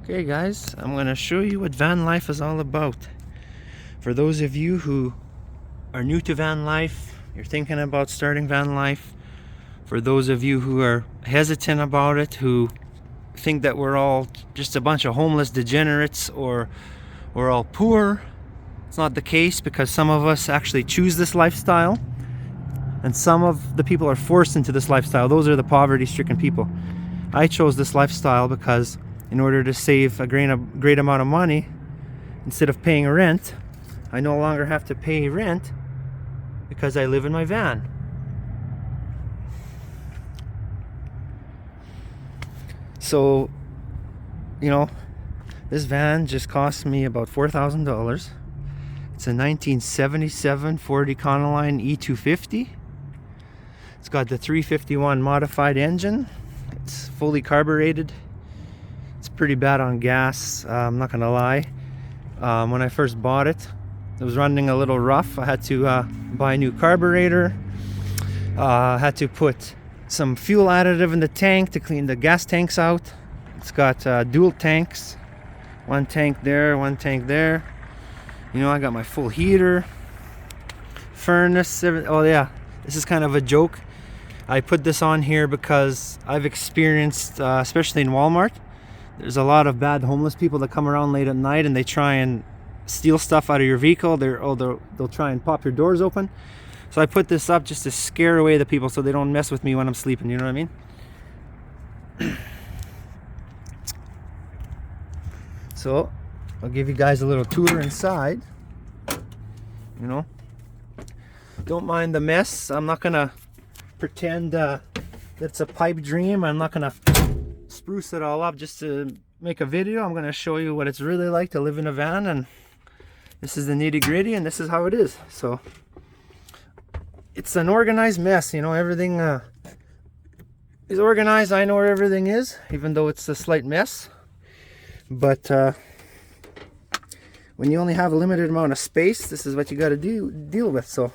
Okay guys, I'm going to show you what van life is all about. For those of you who are new to van life, you're thinking about starting van life. For those of you who are hesitant about it, who think that we're all just a bunch of homeless degenerates or we're all poor, it's not the case, because some of us actually choose this lifestyle and some of the people are forced into this lifestyle. Those are the poverty-stricken people. I chose this lifestyle because in order to save a great amount of money, instead of paying rent, I no longer have to pay rent because I live in my van. So, you know, this van just cost me about $4,000. It's a 1977 Ford Econoline E250. It's got the 351 modified engine. It's fully carbureted. It's pretty bad on gas, I'm not gonna lie. When I first bought it, it was running a little rough. I had to buy a new carburetor. Had to put some fuel additive in the tank to clean the gas tanks out. It's got dual tanks, one tank there, one tank there. You know, I got my full heater, furnace. Oh yeah, this is kind of a joke. I put this on here because I've experienced, especially in Walmart, there's a lot of bad homeless people that come around late at night and they try and steal stuff out of your vehicle. They'll try and pop your doors open. So I put this up just to scare away the people so they don't mess with me when I'm sleeping, you know what I mean? So I'll give you guys a little tour inside. You know, don't mind the mess. I'm not gonna pretend it's a pipe dream. I'm not gonna spruce it all up just to make a video. I'm gonna show you what it's really like to live in a van, and this is the nitty-gritty, and this is how it is. So it's an organized mess, you know. Everything is organized. I know where everything is, even though it's a slight mess. But when you only have a limited amount of space, this is what you got to deal with. So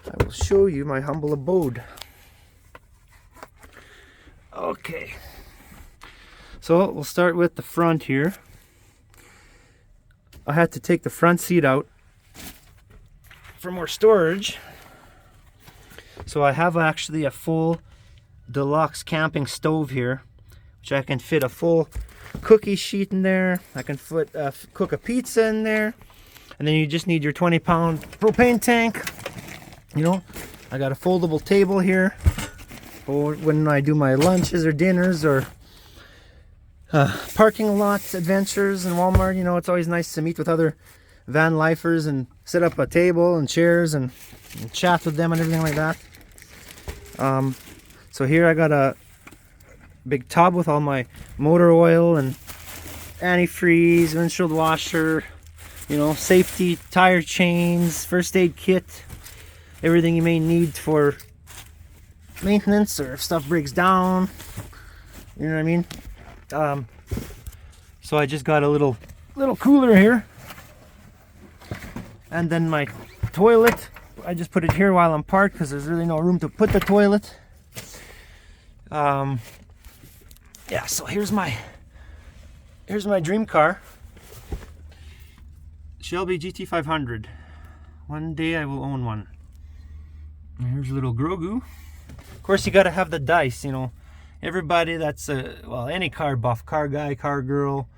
I will show you my humble abode. Okay, so we'll start with the front here. I had to take the front seat out for more storage. So I have actually a full deluxe camping stove here, which I can fit a full cookie sheet in there. I can cook a pizza in there. And then you just need your 20-pound propane tank. You know, I got a foldable table here. Or when I do my lunches or dinners or parking lot adventures in Walmart, you know, it's always nice to meet with other van lifers and set up a table and chairs and chat with them and everything like that. So here I got a big tub with all my motor oil and antifreeze, windshield washer, you know, safety, tire chains, first aid kit, everything you may need for maintenance or if stuff breaks down, you know what I mean. So I just got a little cooler here, and then my toilet, I just put it here while I'm parked because there's really no room to put the toilet. Yeah, so here's my dream car, Shelby GT500. One day I will own one. And here's a little Grogu. Of course, you got to have the dice, you know. Everybody that's well, any car buff, car guy, car girl,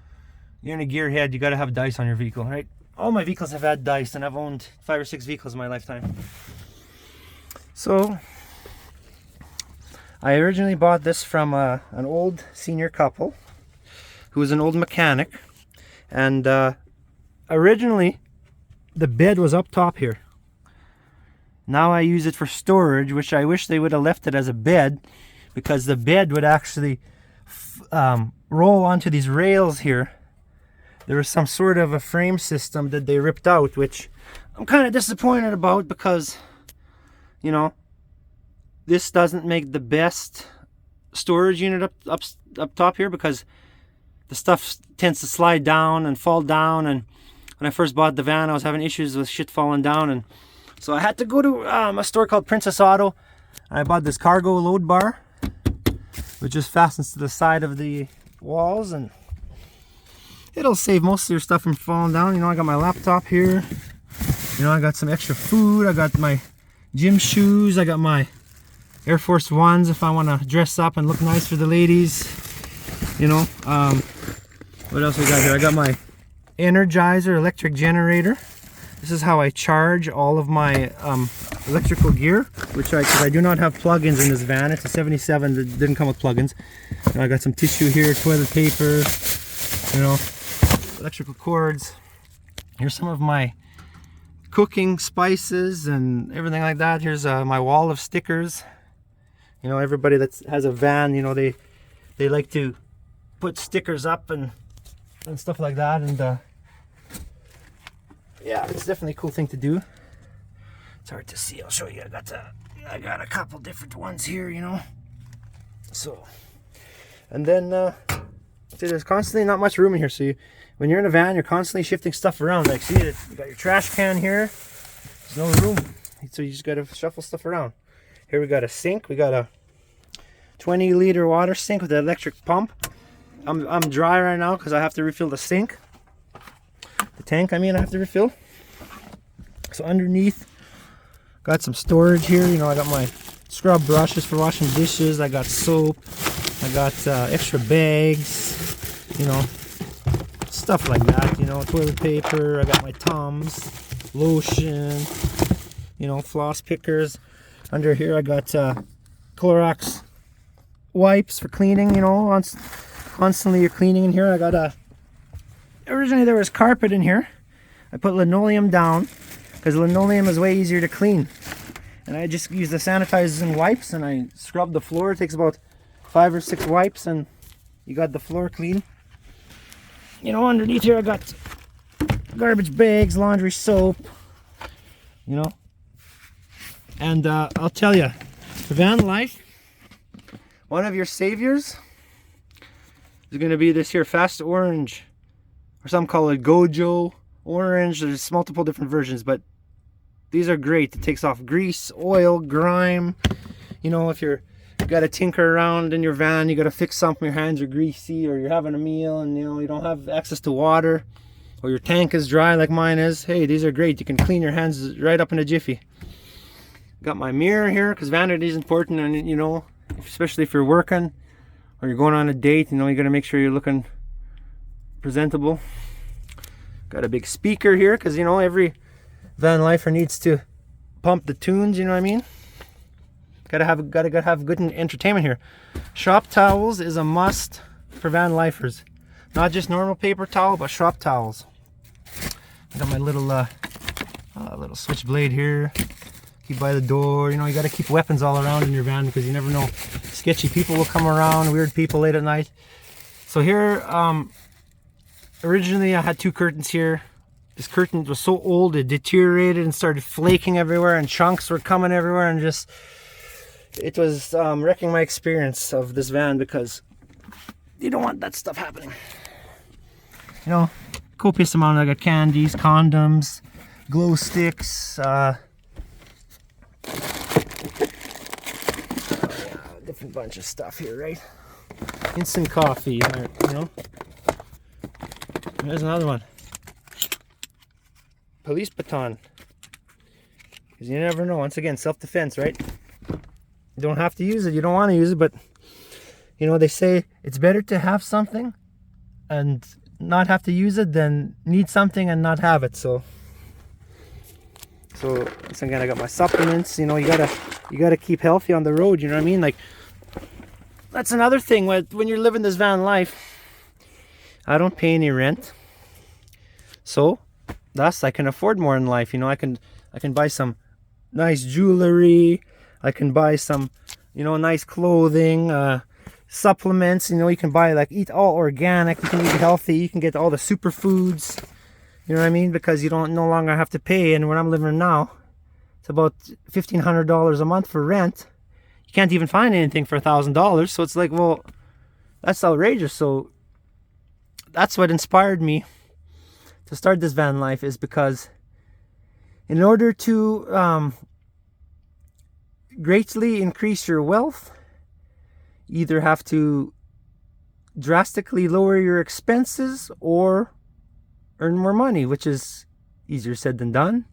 you're in a gearhead, you got to have dice on your vehicle, right? All my vehicles have had dice, and I've owned 5 or 6 vehicles in my lifetime. So I originally bought this from an old senior couple who was an old mechanic, and originally the bed was up top here. Now I use it for storage, which I wish they would have left it as a bed, because the bed would actually roll onto these rails here. There was some sort of a frame system that they ripped out, which I'm kind of disappointed about, because, you know, this doesn't make the best storage unit up top here, because the stuff tends to slide down and fall down. And when I first bought the van, I was having issues with shit falling down, and so I had to go to a store called Princess Auto. I bought this cargo load bar, which just fastens to the side of the walls, and it'll save most of your stuff from falling down. You know, I got my laptop here. You know, I got some extra food. I got my gym shoes. I got my Air Force Ones if I want to dress up and look nice for the ladies. You know, what else we got here? I got my Energizer electric generator. This is how I charge all of my electrical gear, because I do not have plugins in this van. It's a 77 that didn't come with plugins. You know, I got some tissue here, toilet paper, you know, electrical cords. Here's some of my cooking spices and everything like that. Here's my wall of stickers. You know, everybody that has a van, you know, they like to put stickers up and stuff like that, and yeah, it's definitely a cool thing to do. It's hard to see. I'll show you. I got a couple different ones here, you know. So, and then see, there's constantly not much room in here. So when you're in a van, you're constantly shifting stuff around. Like, see, you got your trash can here. There's no room, so you just got to shuffle stuff around. Here we got a sink. We got a 20-liter water sink with an electric pump. I'm dry right now because I have to refill the sink. The tank, I mean, I have to refill. So underneath, got some storage here. You know, I got my scrub brushes for washing dishes. I got soap. I got extra bags. You know, stuff like that. You know, toilet paper. I got my Tums, lotion. You know, floss pickers. Under here, I got Clorox wipes for cleaning. You know, constantly you're cleaning in here. I got originally there was carpet in here. I put linoleum down because linoleum is way easier to clean, and I just use the sanitizing wipes and I scrub the floor. It takes about 5 or 6 wipes and you got the floor clean. You know, underneath here I got garbage bags, laundry soap, you know. And I'll tell you, Vanlife, one of your saviors is going to be this here Fast Orange, or some call it Gojo Orange. There's multiple different versions, but these are great. It takes off grease, oil, grime. You know, if you got to tinker around in your van, you got to fix something, your hands are greasy, or you're having a meal and, you know, you don't have access to water, or your tank is dry like mine is. Hey, these are great. You can clean your hands right up in a jiffy. Got my mirror here because vanity is important, and, you know, especially if you're working or you're going on a date, you know, you got to make sure you're looking presentable. Got a big speaker here because, you know, every van lifer needs to pump the tunes, you know what I mean? Gotta have good entertainment here. Shop towels is a must for van lifers. Not just normal paper towel, but shop towels. I got my little switchblade here. Keep by the door. You know, you got to keep weapons all around in your van because you never know. Sketchy people will come around, weird people late at night. So here, originally I had 2 curtains here. This curtain was so old it deteriorated and started flaking everywhere, and chunks were coming everywhere, and just it was wrecking my experience of this van because you don't want that stuff happening. You know, copious amount. I got candies, condoms, glow sticks, different bunch of stuff here, right? Instant coffee, you know. There's another one. Police baton. Because you never know. Once again, self-defense, right? You don't have to use it. You don't want to use it, but, you know, they say it's better to have something and not have to use it than need something and not have it. So once again, I got my supplements. You know, you gotta keep healthy on the road. You know what I mean? Like, that's another thing. When you're living this van life, I don't pay any rent, so thus I can afford more in life. You know, I can buy some nice jewelry. I can buy some, you know, nice clothing, supplements. You know, you can buy, like, eat all organic. You can eat healthy. You can get all the superfoods. You know what I mean? Because you don't no longer have to pay. And where I'm living now, it's about $1,500 a month for rent. You can't even find anything for $1,000. So it's like, well, that's outrageous. So that's what inspired me to start this van life, is because in order to greatly increase your wealth, either have to drastically lower your expenses or earn more money, which is easier said than done.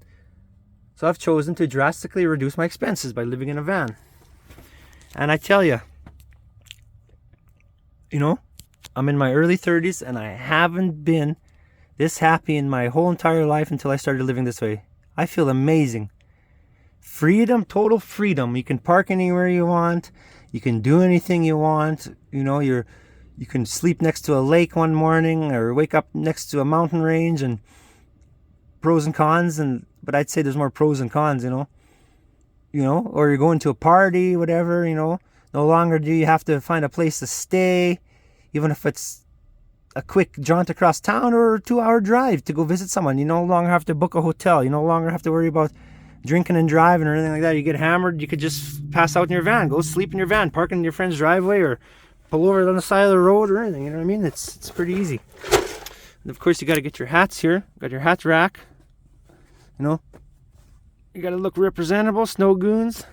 So I've chosen to drastically reduce my expenses by living in a van. And I tell you, you know, I'm in my early 30s and I haven't been this happy in my whole entire life until I started living this way. I feel amazing. Freedom, total freedom. You can park anywhere you want. You can do anything you want. You know, you can sleep next to a lake one morning or wake up next to a mountain range, and pros and cons, but I'd say there's more pros and cons, you know, or you're going to a party, whatever, you know. No longer do you have to find a place to stay, even if it's a quick jaunt across town or a 2-hour drive to go visit someone. You no longer have to book a hotel. You no longer have to worry about drinking and driving or anything like that. You get hammered, you could just pass out in your van, go sleep in your van, park in your friend's driveway, or pull over on the side of the road or anything. You know what I mean? It's pretty easy. And of course, you got to get your hats here. Got your hat rack. You know, you got to look representable, snow goons.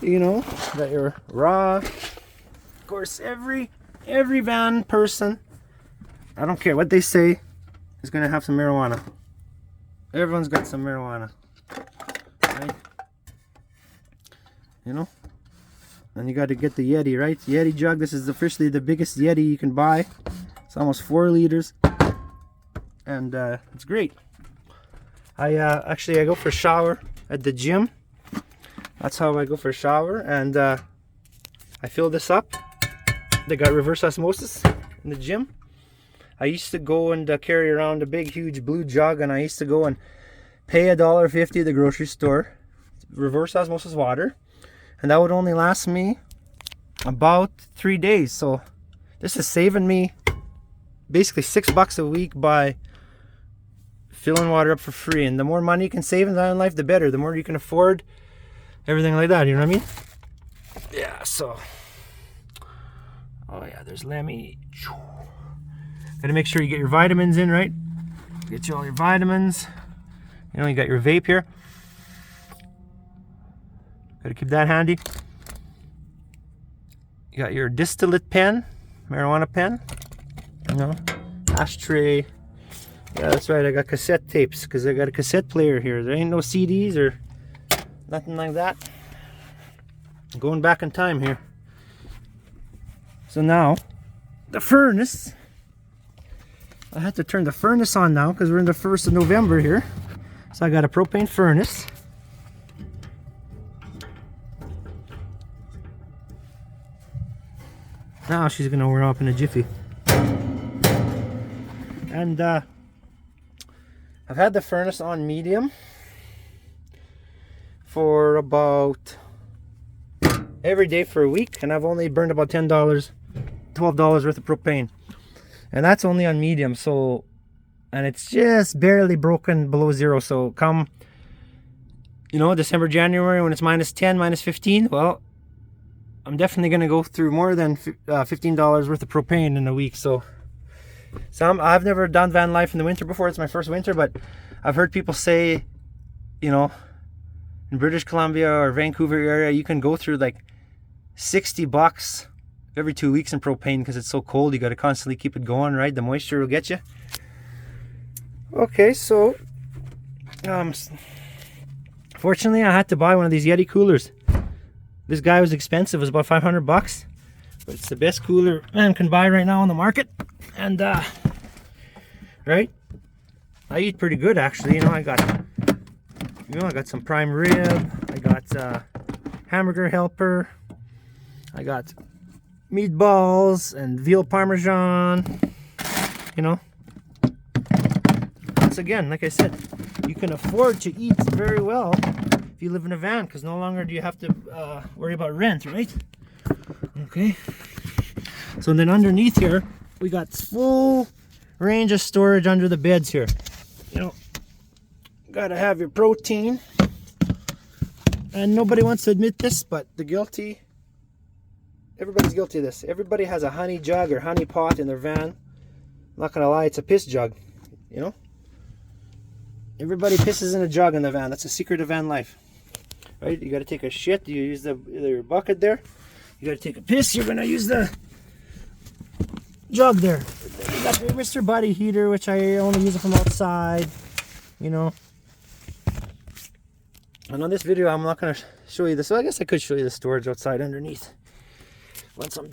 You know, got your raw. Of course, every van person, I don't care what they say, is going to have some marijuana. Everyone's got some marijuana, right? You know, and you got to get the Yeti, right? Yeti jug. This is officially the biggest Yeti you can buy. It's almost 4 liters, and it's great. I go for a shower at the gym. That's how I go for a shower, and I fill this up. They got reverse osmosis in the gym. I used to go and carry around a big, huge blue jug, and I used to go and pay $1.50 at the grocery store, reverse osmosis water, and that would only last me about 3 days. So this is saving me basically $6 a week by filling water up for free. And the more money you can save in Vanlife, the better. The more you can afford, everything like that. You know what I mean? Yeah. So, oh yeah, there's Lemmy. Gotta make sure you get your vitamins in, right? Get you all your vitamins. You know, you got your vape here. Gotta keep that handy. You got your distillate pen, marijuana pen. You know, ashtray. Yeah, that's right. I got cassette tapes because I got a cassette player here. There ain't no CDs or nothing like that. I'm going back in time here. So now, the furnace. I had to turn the furnace on now because we're in the 1st of November here. So I got a propane furnace. Now she's gonna warm up in a jiffy. And I've had the furnace on medium for about every day for a week, and I've only burned about $10, $12 worth of propane. And that's only on medium, so, and it's just barely broken below zero. So come, you know, December, January, when it's minus 10, minus 15, well, I'm definitely going to go through more than $15 worth of propane in a week. So I've never done van life in the winter before. It's my first winter, but I've heard people say, you know, in British Columbia or Vancouver area, you can go through like $60 every 2 weeks in propane because it's so cold. You got to constantly keep it going, right? The moisture will get you. Okay, so fortunately I had to buy one of these Yeti coolers. This guy was expensive. It was about $500, but it's the best cooler man can buy right now on the market. And right, I eat pretty good actually. You know, I got some prime rib. I got hamburger helper. I got meatballs and veal parmesan. You know, once again, like I said, you can afford to eat very well if you live in a van, because no longer do you have to worry about rent, right? Okay, so then underneath here we got full range of storage under the beds here. You know, gotta have your protein, and nobody wants to admit this, but everybody's guilty of this. Everybody has a honey jug or honey pot in their van. I'm not gonna lie, it's a piss jug. You know, everybody pisses in a jug in the van. That's a secret of van life, right? You got to take a shit. You use either your bucket there, you gotta take a piss, you're gonna use the jug there. You got your Mr. Buddy heater, which I only use it from outside, you know. And on this video, I'm not gonna show you this. So I guess I could show you the storage outside underneath once I'm done.